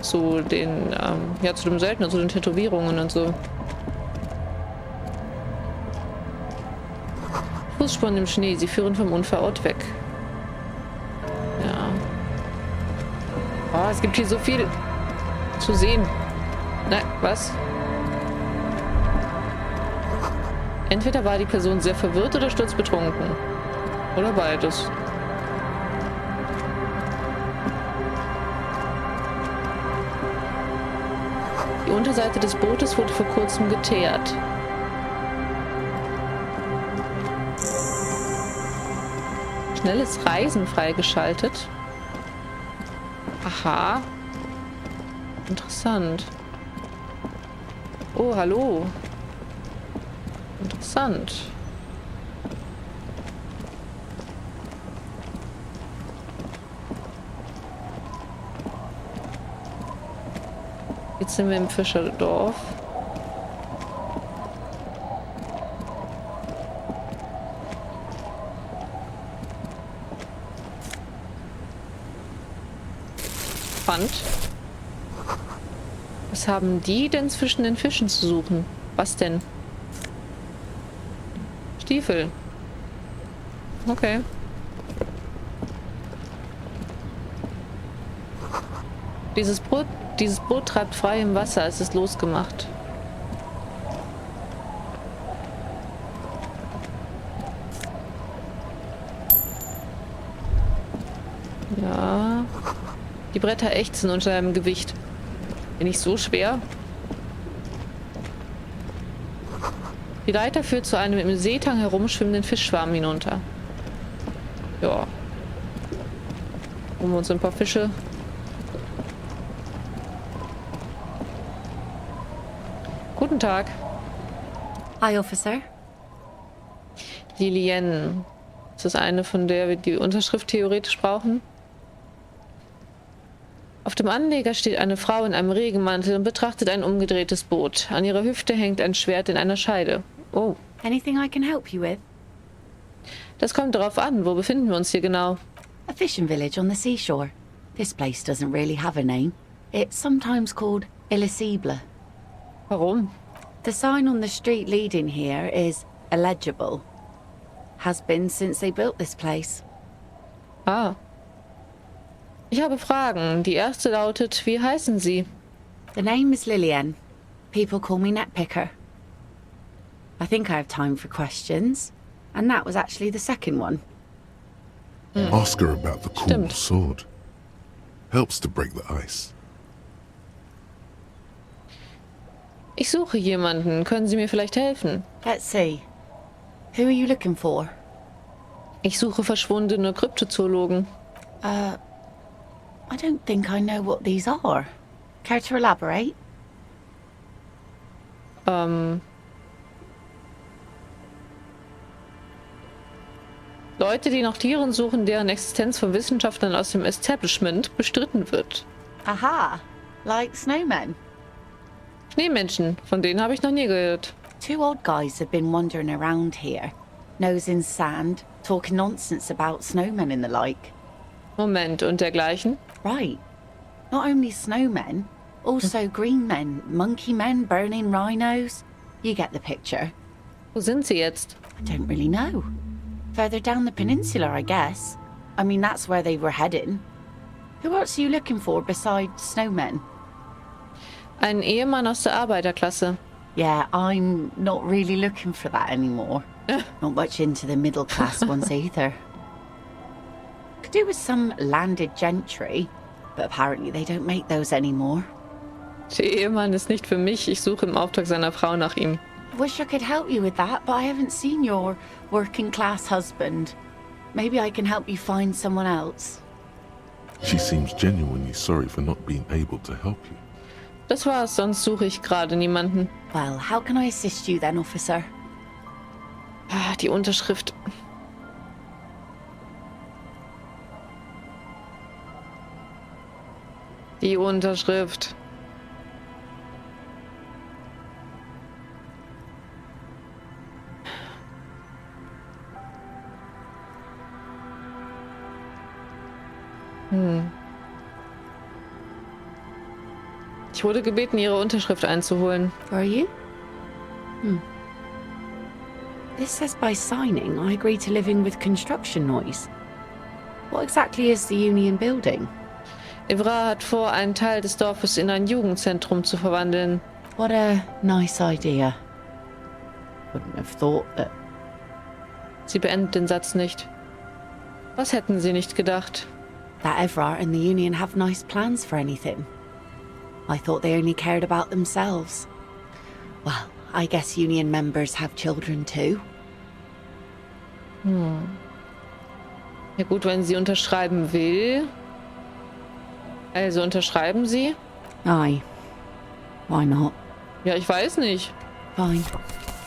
zu den, ja, zu dem Söldner, zu den Tätowierungen und so. Fußspuren im Schnee, sie führen vom Unfallort weg. Ja. Oh, es gibt hier so viel zu sehen. Na, was? Entweder war die Person sehr verwirrt oder sturzbetrunken. Oder beides. Die Unterseite des Bootes wurde vor kurzem geteert. Schnelles Reisen freigeschaltet. Aha. Interessant. Oh, hallo. Interessant. Jetzt sind wir im Fischerdorf. Spannend. Was haben die denn zwischen den Fischen zu suchen? Was denn? Stiefel. Okay. Dieses Boot treibt frei im Wasser. Es ist losgemacht. Ja. Die Bretter ächzen unter einem Gewicht. Bin ich so schwer? Die Leiter führt zu einem im Seetang herumschwimmenden Fischschwarm hinunter. Ja. Holen wir uns ein paar Fische. Guten Tag. Hi, Officer. Lilienne. Ist das eine, von der wir die Unterschrift theoretisch brauchen? Auf dem Anleger steht eine Frau in einem Regenmantel und betrachtet ein umgedrehtes Boot. An ihrer Hüfte hängt ein Schwert in einer Scheide. Oh. Anything I can help you with? Das kommt darauf an. Wo befinden wir uns hier genau? A fishing village on the seashore. This place doesn't really have a name. It's sometimes called Elysium. Warum? The sign on the street leading here is illegible. Has been since they built this place. Ah. Ich habe Fragen. Die erste lautet, wie heißen Sie? The name is Lillian. People call me Netpicker. I think I have time for questions. And that was actually the second one. Ask her about the cool Stimmt. sword. Helps to break the ice. Ich suche jemanden. Können Sie mir vielleicht helfen? Let's see. Who are you looking for? Ich suche verschwundene Kryptozoologen. I don't think I know what these are. Care to elaborate? Leute, die nach Tieren suchen, deren Existenz von Wissenschaftlern aus dem Establishment bestritten wird. Aha, like snowmen. Schneemenschen, von denen habe ich noch nie gehört. Two old guys have been wandering around here, nose in sand, talking nonsense about snowmen and the like. Moment, und dergleichen? Right. Not only snowmen, also green men, monkey men burning rhinos. You get the picture. Wo sind sie jetzt? I don't really know. Further down the peninsula, I guess. I mean, that's where they were heading. Who else are you looking for besides snowmen? Ein Ehemann aus der Arbeiterklasse. Yeah, I'm not really looking for that anymore. Not much into the middle class ones either. Could do with some landed gentry, but apparently they don't make those anymore. Der Ehemann ist nicht für mich. Ich suche im Auftrag seiner Frau nach ihm. Wish I could help you with that, but I haven't seen your working class husband. Maybe I can help you find someone else. She seems genuinely sorry for not being able to help you. Das war's, sonst suche ich gerade niemanden. Well, how can I assist you then, officer? Ah, die Unterschrift. Die Unterschrift. Ich wurde gebeten, Ihre Unterschrift einzuholen. Are you? This says by signing, I agree to living with construction noise. What exactly is the Union building? Evra hat vor, einen Teil des Dorfes in ein Jugendzentrum zu verwandeln. What a nice idea. Wouldn't have thought that. Sie beendet den Satz nicht. Was hätten Sie nicht gedacht? That Evra and the Union have nice plans for anything. I thought they only cared about themselves. Well, I guess Union members have children too. Ja gut, wenn sie unterschreiben will. Also unterschreiben Sie? Aye. Why not? Ja, ich weiß nicht. Fine.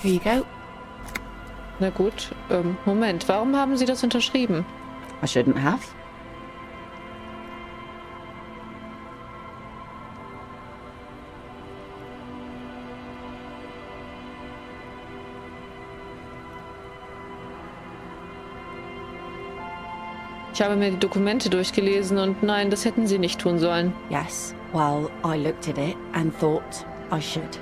Here you go. Na gut, Moment, warum haben Sie das unterschrieben? I shouldn't have. Ich habe mir die Dokumente durchgelesen und nein, das hätten Sie nicht tun sollen. Yes. Well, I looked at it and thought I should.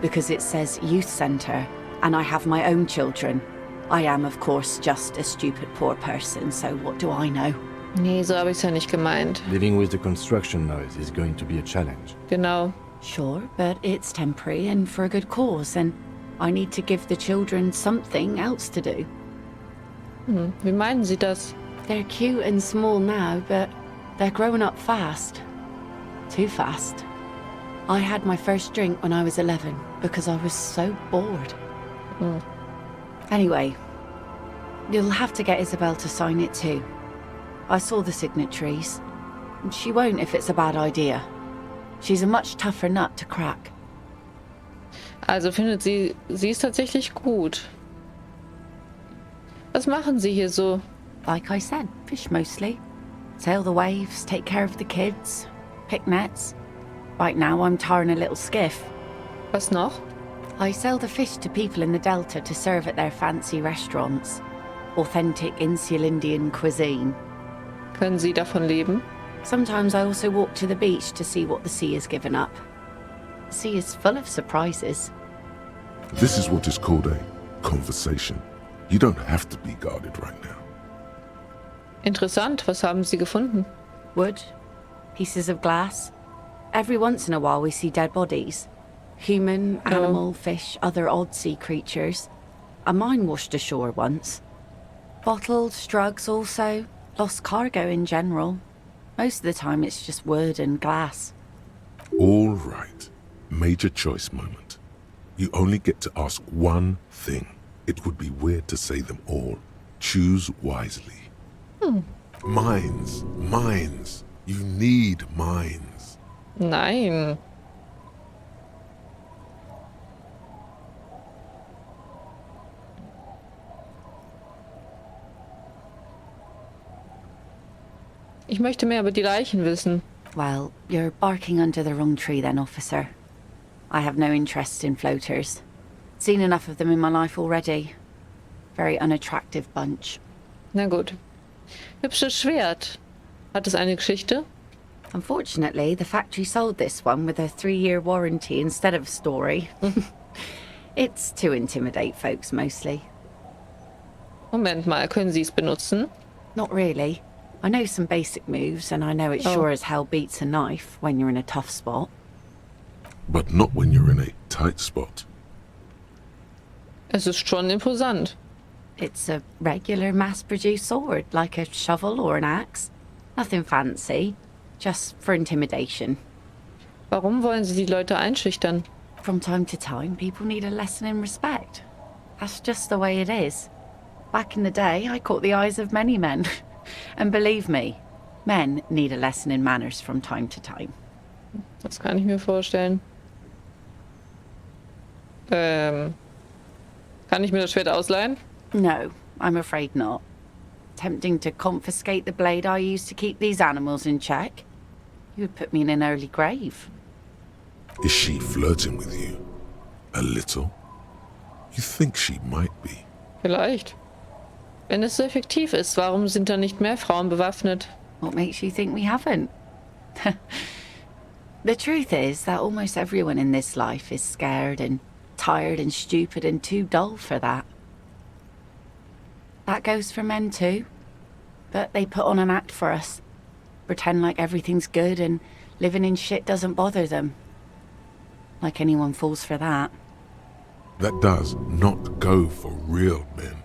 Because it says youth centre, and I have my own children. I am, of course, just a stupid poor person, so what do I know? Nee, so habe ich es ja nicht gemeint. Living with the construction noise is going to be a challenge. Genau. Sure, but it's temporary and for a good cause, and I need to give the children something else to do. Wie meinen Sie das? They're cute and small now, but they're growing up fast. Too fast. I had my first drink when I was 11 because I was so bored. Anyway, you'll have to get Isabel to sign it too. I saw the signatories. She won't if it's a bad idea. She's a much tougher nut to crack. Also findet sie ist tatsächlich gut. Was machen Sie hier so? Like I said, fish mostly. Sail the waves, take care of the kids, pick nets. Right now I'm tarring a little skiff. Was noch? I sell the fish to people in the Delta to serve at their fancy restaurants. Authentic Insular Indian cuisine. Können Sie davon leben? Sometimes I also walk to the beach to see what the sea has given up. The sea is full of surprises. This is what is called a conversation. You don't have to be guarded right now. Interessant, was haben Sie gefunden? Wood, pieces of glass. Every once in a while we see dead bodies. Human, animal, fish, other odd sea creatures. A mine washed ashore once. Bottles, drugs also. Lost cargo in general. Most of the time it's just wood and glass. All right. Major choice moment. You only get to ask one thing. It would be weird to say them all. Choose wisely. Mines. Mines. You need mines. Nein. Ich möchte mehr über die Leichen wissen. Well, you're barking under the wrong tree then, officer. I have no interest in floaters. Seen enough of them in my life already. Very unattractive bunch. Na gut. Hübsches Schwert. Hat es eine Geschichte? Unfortunately, the factory sold this one with a 3-year warranty instead of a story. It's to intimidate folks mostly. Moment mal, können Sie es benutzen? Not really. I know some basic moves, and I know it sure as hell beats a knife when you're in a tough spot. But not when you're in a tight spot. Es ist schon imposant. It's a regular mass-produced sword, like a shovel or an axe. Nothing fancy, just for intimidation. Warum wollen Sie die Leute einschüchtern? From time to time, people need a lesson in respect. That's just the way it is. Back in the day, I caught the eyes of many men. And believe me, men need a lesson in manners from time to time. Das kann ich mir vorstellen. Kann ich mir das Schwert ausleihen? No, I'm afraid not. Tempting to confiscate the blade I used to keep these animals in check. You would put me in an early grave. Is she flirting with you? A little? You think she might be. Vielleicht. Wenn es so effektiv ist, warum sind da nicht mehr Frauen bewaffnet? What makes you think we haven't? The truth is that almost everyone in this life is scared and tired and stupid and too dull for that. That goes for men too. But they put on an act for us. Pretend like everything's good and living in shit doesn't bother them. Like anyone falls for that. That does not go for real men.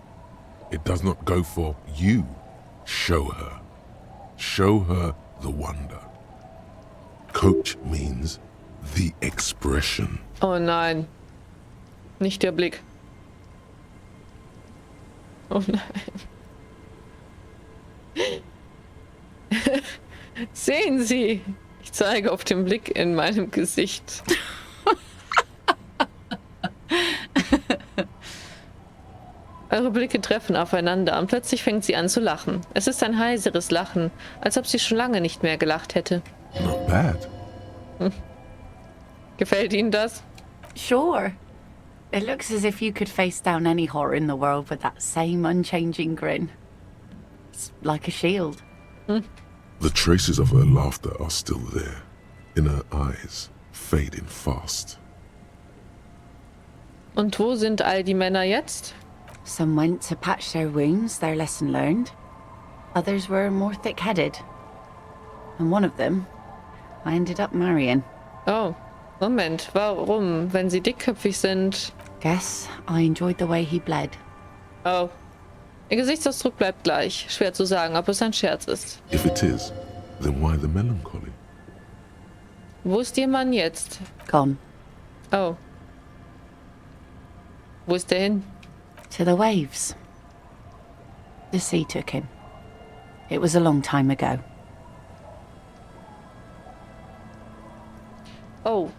It does not go for you. Show her. Show her the wonder. Coach means the expression. Oh nein. Nicht der Blick. Oh nein. Sehen Sie, ich zeige auf den Blick in meinem Gesicht. Eure Blicke treffen aufeinander und plötzlich fängt sie an zu lachen. Es ist ein heiseres Lachen, als ob sie schon lange nicht mehr gelacht hätte. Not bad. Gefällt Ihnen das? Sure. It looks as if you could face down any horror in the world with that same unchanging grin. It's like a shield. The traces of her laughter are still there, in her eyes, fading fast. Und wo sind all die Männer jetzt? Some went to patch their wounds, their lesson learned. Others were more thick-headed. And one of them, I ended up marrying. Oh, Moment, warum, wenn sie dickköpfig sind? Guess I enjoyed the way he bled. Oh, ihr Gesichtsausdruck bleibt gleich. Schwer zu sagen, ob es ein Scherz ist. If it is, then why the melancholy? Wo ist Ihr Mann jetzt? Gone. Oh. Wo ist der hin? To the waves. The sea took him. It was a long time ago. Oh,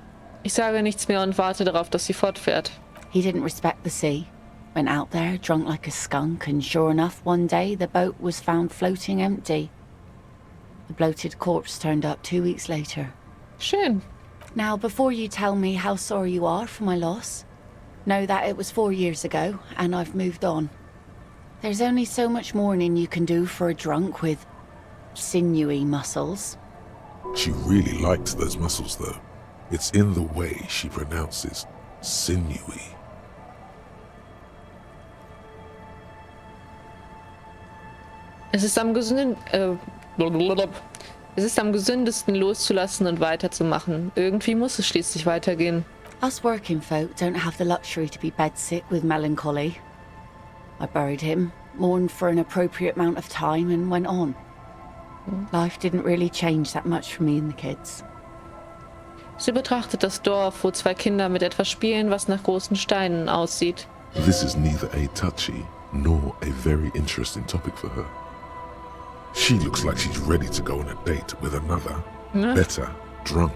ich sage nichts mehr und warte darauf, dass sie fortfährt. He didn't respect the sea. Went out there drunk like a skunk, and sure enough, one day the boat was found floating empty. The bloated corpse turned up 2 weeks later. Schön. Now, before you tell me how sorry you are for my loss, know that it was 4 years ago, and I've moved on. There's only so much mourning you can do for a drunk with sinewy muscles. She really liked those muscles, though. It's in the way she pronounces sinewy. Es ist am gesündesten loszulassen und weiterzumachen. Irgendwie muss es schließlich weitergehen. Us working folk don't have the luxury to be bedsick with melancholy. I buried him, mourned for an appropriate amount of time, and went on. Life didn't really change that much for me and the kids. Sie betrachtet das Dorf, wo 2 Kinder mit etwas spielen, was nach großen Steinen aussieht. This is neither a touchy nor a very interesting topic for her. She looks like she's ready to go on a date with another, better, drunk.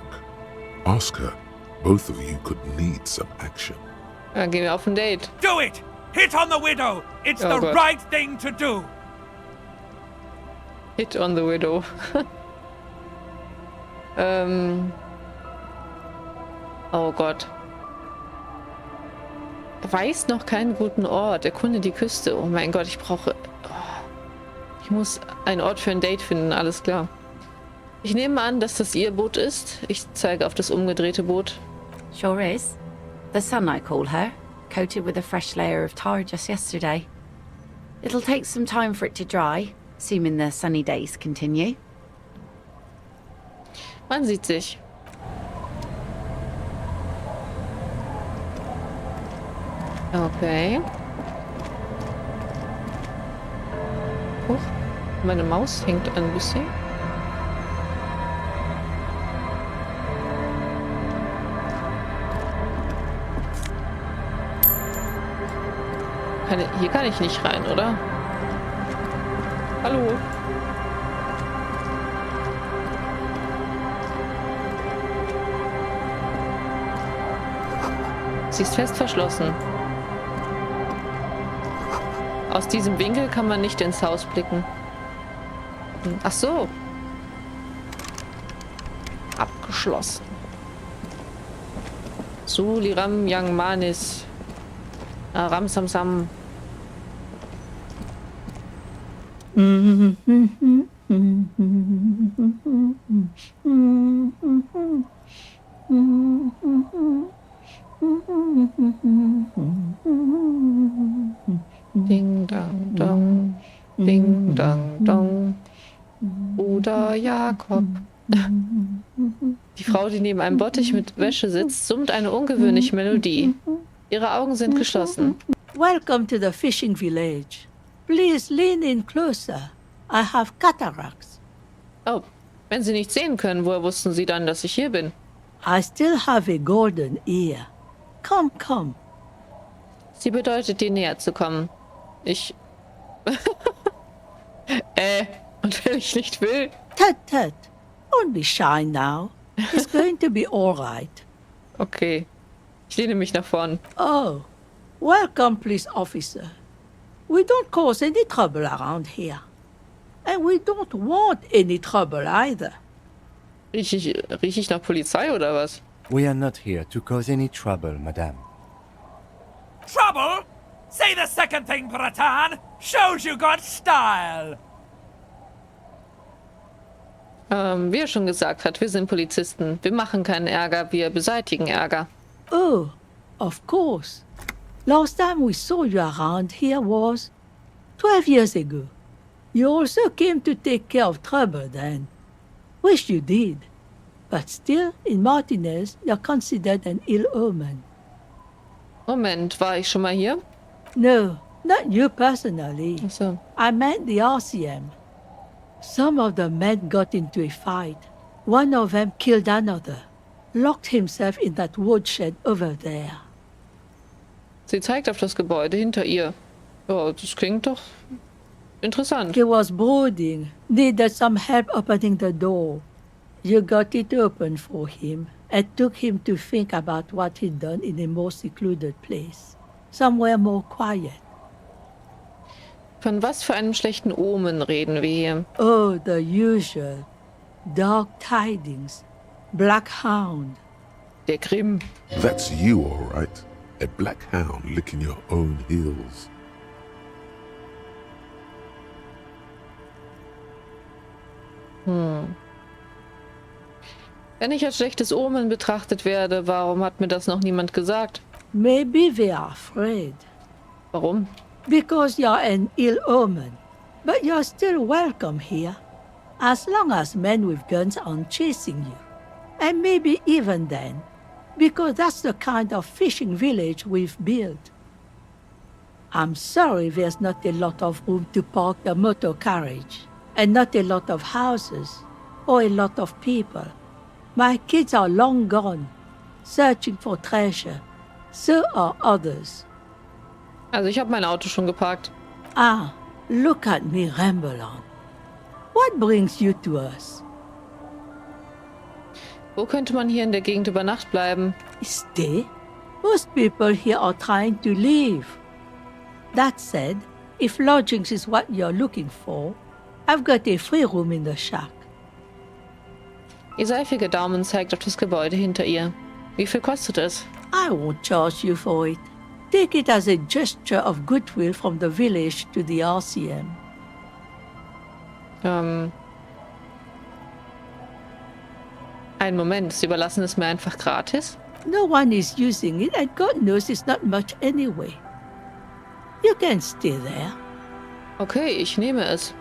Ask her. Both of you could need some action. Dann gehen wir auf ein Date. Do it! Hit on the widow! It's Oh, the God. right thing to do! Hit on the Widow. Oh Gott. Weiß noch keinen guten Ort. Erkunde die Küste. Oh mein Gott, ich brauche... Ich muss einen Ort für ein Date finden, alles klar. Ich nehme an, dass das ihr Boot ist. Ich zeige auf das umgedrehte Boot. Sure is. The sun, I call her, coated with a fresh layer of tar just yesterday. It'll take some time for it to dry, assuming the sunny days continue. Man sieht sich. Okay. Huch, meine Maus hängt ein bisschen. Hier kann ich nicht rein, oder? Hallo? Sie ist fest verschlossen. Aus diesem Winkel kann man nicht ins Haus blicken. Ach so. Abgeschlossen. Suliram Yang Manis. Ram Sam Sam. Ding, dang, dong. Ding, dang, dong. Bruder Jakob. Die Frau, die neben einem Bottich mit Wäsche sitzt, summt eine ungewöhnliche Melodie. Ihre Augen sind geschlossen. Welcome to the fishing village. Please lean in closer. I have cataracts. Oh, wenn Sie nicht sehen können, woher wussten Sie dann, dass ich hier bin? I still have a golden ear. Come, come. Sie bedeutet, dir näher zu kommen. Ich... und wenn ich nicht will? Tut, tut. Don't be shy now. It's going to be all right. Okay. Ich lehne mich nach vorn. Oh, welcome, police officer. We don't cause any trouble around here. And we don't want any trouble either. Riech ich nach Polizei oder was? We are not here to cause any trouble, madame. Trouble? Say the second thing, Bratan. Shows you got style. Wie er schon gesagt hat, wir sind Polizisten. Wir machen keinen Ärger, wir beseitigen Ärger. Oh, of course. Last time we saw you around here was 12 years ago. You also came to take care of trouble then. Wish you did. But still, in Martinez, you're considered an ill omen. Moment, war ich schon mal hier? No, not you personally. Ach so. I meant the RCM. Some of the men got into a fight. One of them killed another. Locked himself in that woodshed over there. Sie zeigt auf das Gebäude hinter ihr. Ja, das klingt doch interessant. He was brooding, needed some help opening the door. You got it open for him and took him to think about what he'd done in a more secluded place. Somewhere more quiet. Von was für einem schlechten Omen reden wir hier? Oh, the usual. Dark tidings. Black Hound. Der Grimm. That's you, all right. A black hound licking your own heels. Wenn ich als schlechtes Omen betrachtet werde, warum hat mir das noch niemand gesagt? Maybe they are afraid. Warum? Because you're an ill omen. But you're still welcome here. As long as men with guns aren't chasing you. And maybe even then. Because that's the kind of fishing village we've built. I'm sorry there's not a lot of room to park the motor carriage. And not a lot of houses. Or a lot of people. My kids are long gone. Searching for treasure. So are others. Also ich habe mein Auto schon geparkt. Ah, look at me ramble on. What brings you to us? Wo könnte man hier in der Gegend über Nacht bleiben? Stay? Most people here are trying to leave. That said, if lodgings is what you're looking for, I've got a free room in the shack. Ihr seifige Daumen zeigt auf das Gebäude hinter ihr. Wie viel kostet es? I won't charge you for it. Take it as a gesture of goodwill from the village to the RCM. Einen Moment, Sie überlassen es mir einfach gratis? No one is using it, and God knows it's not much anyway. You can stay there. Okay, ich nehme es.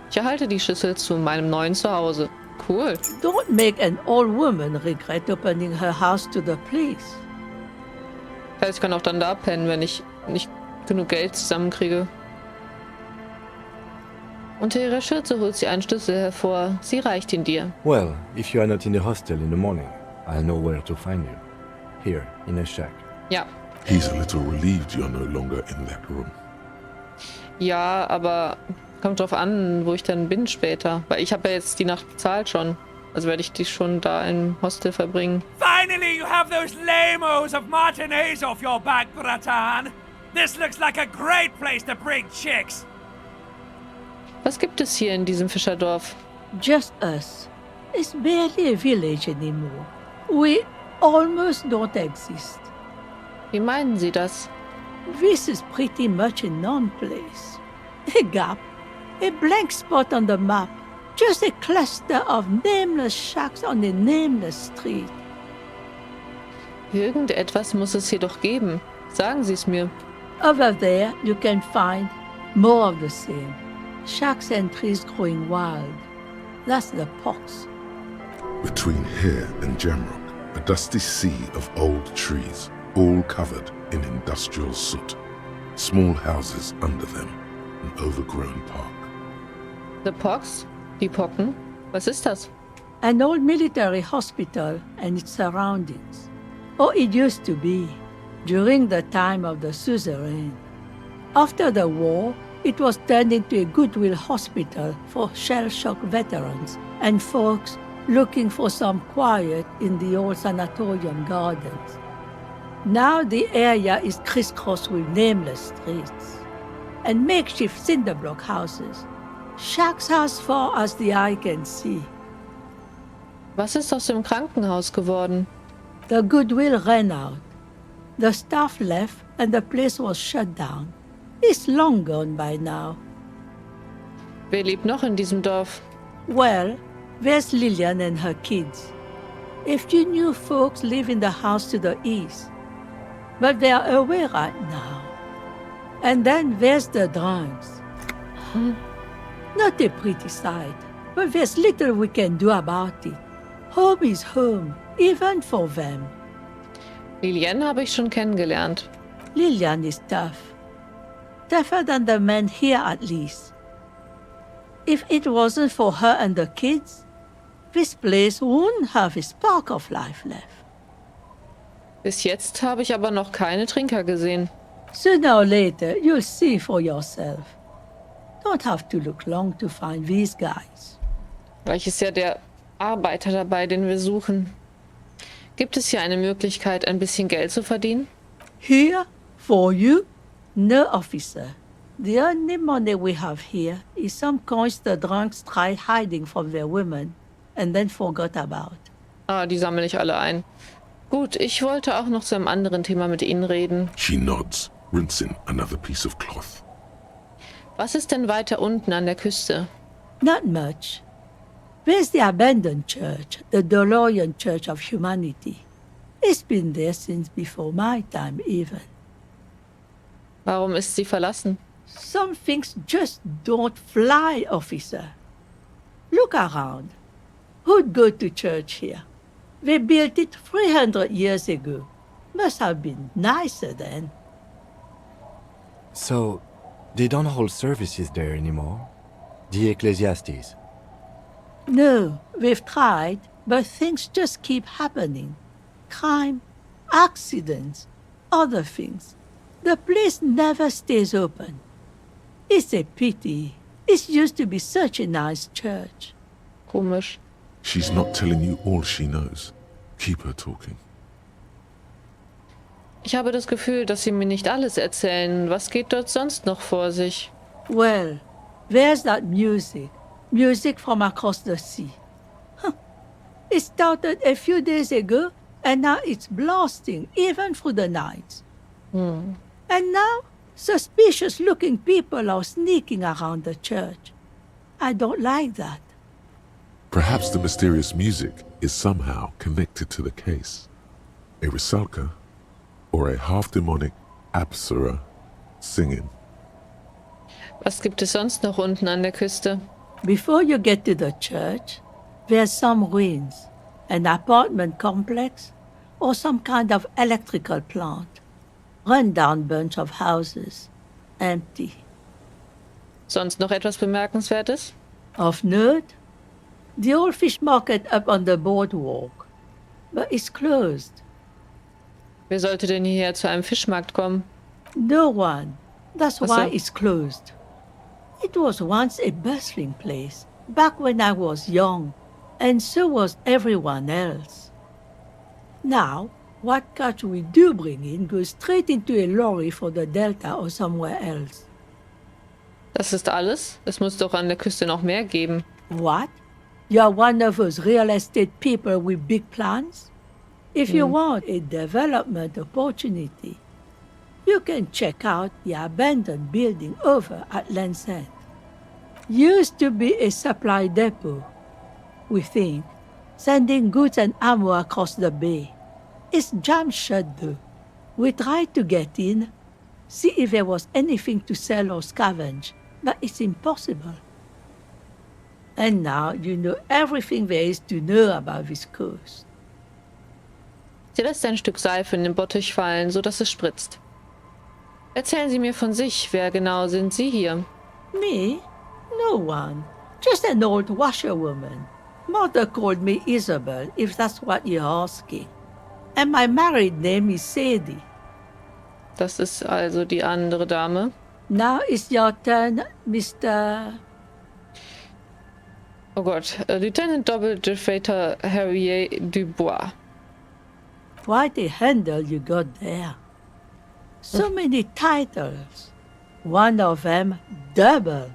Ich erhalte die Schüssel zu meinem neuen Zuhause. Cool. Don't make an old woman regret opening her house to the police. Das heißt, ich kann auch dann da pennen, wenn ich nicht genug Geld zusammenkriege. Unter ihrer Schürze holt sie einen Schlüssel hervor. Sie reicht ihn dir. Well, if you are not in the hostel in the morning, I'll know where to find you. Here, in a shack. Ja. He's a little relieved you're no longer in that room. Ja, aber kommt drauf an, wo ich dann bin später. Weil ich habe ja jetzt die Nacht bezahlt schon. Also werde ich die schon da im Hostel verbringen. Finally, you have those lamos of Martinez off your back, Bratan. This looks like a great place to bring chicks. Was gibt es hier in diesem Fischerdorf? Just us. It's barely a village anymore. We almost don't exist. Wie meinen Sie das? This is pretty much a non-place. A gap. A blank spot on the map. Just a cluster of nameless shacks on a nameless street. Irgendetwas muss es hier doch geben. Sagen Sie es mir. Over there, you can find more of the same. Shacks and trees growing wild. That's the pox. Between here and Jamrock, a dusty sea of old trees, all covered in industrial soot. Small houses under them, an overgrown park. The Pox? Die Pocken? Was ist das? An old military hospital and its surroundings. Or it used to be, during the time of the suzerain. After the war, it was turned into a goodwill hospital for shell-shock veterans and folks looking for some quiet in the old sanatorium gardens. Now the area is crisscrossed with nameless streets and makeshift cinderblock houses, shacks as far as the eye can see. Was ist aus dem Krankenhaus geworden? The goodwill ran out. The staff left and the place was shut down. It's long gone by now. Wer lebt noch in diesem Dorf? Well, there's Lillian and her kids. A few new folks live in the house to the east, but they are away right now. And then there's the drunks. Not a pretty sight, but there's little we can do about it. Home is home, even for them. Liliane habe ich schon kennengelernt. Lillian is tough. Tougher than the men here, at least. If it wasn't for her and the kids, this place wouldn't have a spark of life left. Bis jetzt habe ich aber noch keine Trinker gesehen. Sooner or later, you'll see for yourself. Don't have to look long to find these guys. Vielleicht ist ja der Arbeiter dabei, den wir suchen. Gibt es hier eine Möglichkeit, ein bisschen Geld zu verdienen? Here, for you? No, officer. The only money we have here is some coins the drunks tried hiding from their women and then forgot about. Ah, die sammle ich alle ein. Gut, ich wollte auch noch zu einem anderen Thema mit Ihnen reden. She nods, rinsing another piece of cloth. Was ist denn weiter unten an der Küste? Not much. There's the abandoned church, the DeLorean Church of Humanity. It's been there since before my time, even. Warum ist sie verlassen? Some things just don't fly, officer. Look around. Who'd go to church here? They built it 300 years ago. Must have been nicer then. So, they don't hold services there anymore? The Ecclesiastes? No, we've tried, but things just keep happening. Crime, accidents, other things. The place never stays open. It's a pity. It used to be such a nice church. Komisch. She's not telling you all she knows. Keep her talking. Ich habe das Gefühl, dass Sie mir nicht alles erzählen. Was geht dort sonst noch vor sich? Well, there's that music. Music from across the sea. Huh. It started a few days ago, and now it's blasting, even through the nights. And now, suspicious-looking people are sneaking around the church. I don't like that. Perhaps the mysterious music is somehow connected to the case. A Rusalka or a half-demonic Apsara singing. Was gibt es sonst noch unten an der Küste? Before you get to the church, there's some ruins, an apartment complex, or some kind of electrical plant. Run-down bunch of houses, empty. Sonst noch etwas Bemerkenswertes? Of note, the old fish market up on the boardwalk, but it's closed. Wer sollte denn hierher zu einem Fischmarkt kommen? No one. That's Ach so. why it's closed. It was once a bustling place, back when I was young, and so was everyone else. Now, what catch we do bring in goes straight into a lorry for the Delta or somewhere else. Das ist alles? Es muss doch an der Küste noch mehr geben. What? You're one of those real estate people with big plans? If you want a development opportunity, you can check out the abandoned building over at Land's End. Used to be a supply depot, we think, sending goods and ammo across the bay. It's jammed shut though. We tried to get in, see if there was anything to sell or scavenge, but it's impossible. And now you know everything there is to know about this coast. Sie lässt ein Stück Seife in den Bottich fallen, sodass es spritzt. Erzählen Sie mir von sich. Wer genau sind Sie hier? Me? No one. Just an old washerwoman. Mother called me Isabel, if that's what you're asking. And my married name is Sadie. Das ist also die andere Dame. Now it's your turn, Mr. Oh Gott. Lieutenant Doppelgefreiter Harrier Dubois. Quite a handle you got there. So many titles. One of them double.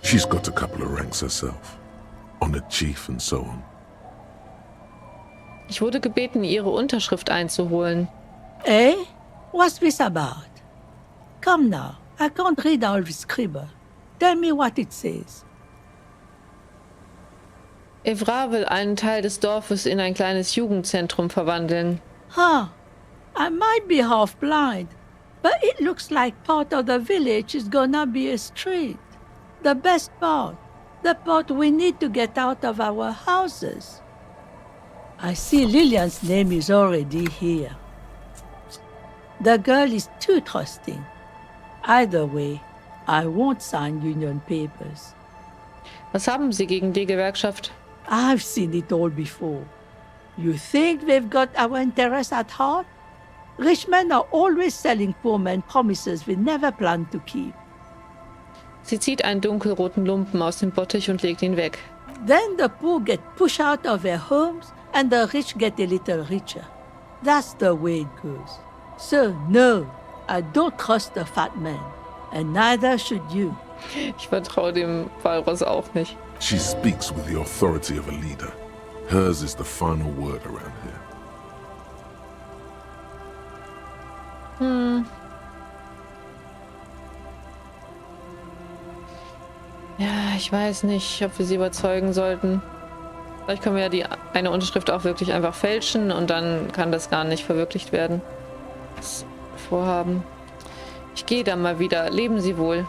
She's got a couple of ranks herself. Honored chief and so on. Ich wurde gebeten, Ihre Unterschrift einzuholen. Eh? What's this about? Come now, I can't read all this scribble. Tell me what it says. Evra will einen Teil des Dorfes in ein kleines Jugendzentrum verwandeln. Huh. I might be half blind, but it looks like part of the village is gonna be a street. The best part. The part we need to get out of our houses. I see Lillian's name is already here. The girl is too trusting. Either way, I won't sign union papers. Was haben Sie gegen die Gewerkschaft? I've seen it all before. You think they've got our interests at heart? Rich men are always selling poor men promises we never plan to keep. Sie zieht einen dunkelroten Lumpen aus dem Bottich und legt ihn weg. Then the poor get pushed out of their homes and the rich get a little richer. That's the way it goes. So, no, I don't trust the fat man. And neither should you. Ich vertraue dem Walross auch nicht. She speaks with the authority of a leader. Hers is the final word around here. Ja, ich weiß nicht, ob wir sie überzeugen sollten. Vielleicht können wir ja die eine Unterschrift auch wirklich einfach fälschen und dann kann das gar nicht verwirklicht werden. Das Vorhaben. Ich gehe dann mal wieder. Leben Sie wohl.